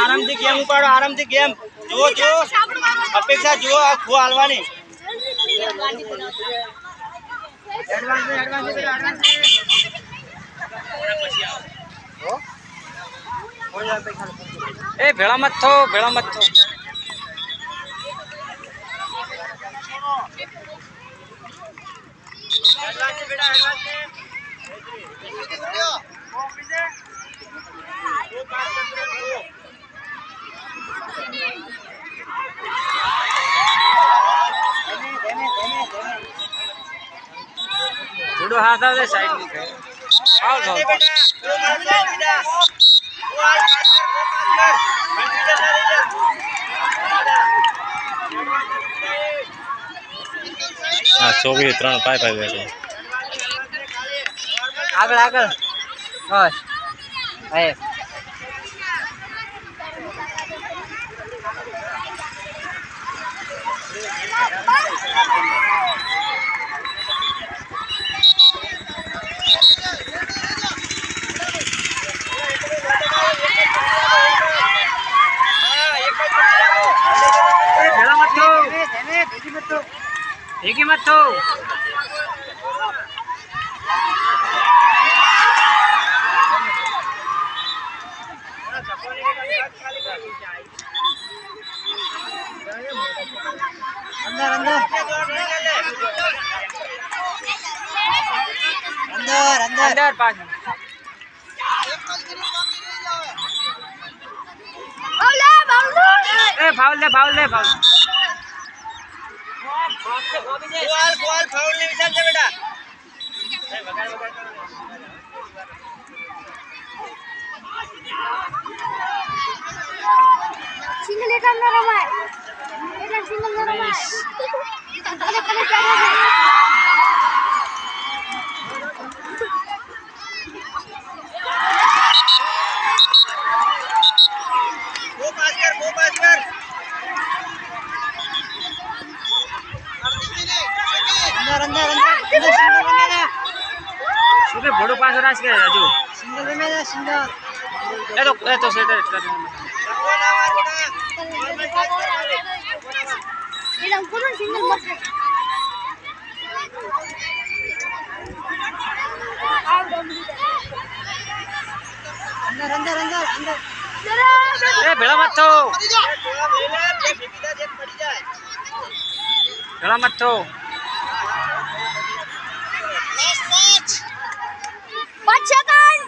આરામથી ગેમ ઉપાડો, આરામથી ગેમ જુઓ જુઓ, અપેક્ષા જુઓ, આ ખો હાલવાની. એ ભેળા મત થો, ભેળા મત થો. થોડો હાથ આવે સાઈડ ની આવ જાવ. હા 24-3 પાય પાય બેઠો. આગળ આગળ બસ હે. ભેગી મત થો. અંદર અંદર અંદર અંદર પાછ. એ ફાઉલ દે, ફાઉલ દે, ફાઉલ. બોલ બોલ ફાઉલ ની વિચાર છે બેટા. સિંગલ એક ન રમાય, એટલે સિંગલ ન રમાય. ગો પાસ કર, ગો પાસ કર. અંદર અંદર અંદર સિંગલ રમેલા. શું કે ભોડો પાસ રાસ કે હજુ સિંગલ રમેલા સિંગલ. એ તો સેટ કર. એટલે કોણ સિંગલ મત. અંદર અંદર અંદર અંદર. એ ભેળા મત થો, ભેળા મત થો. 5 સેકન્ડ.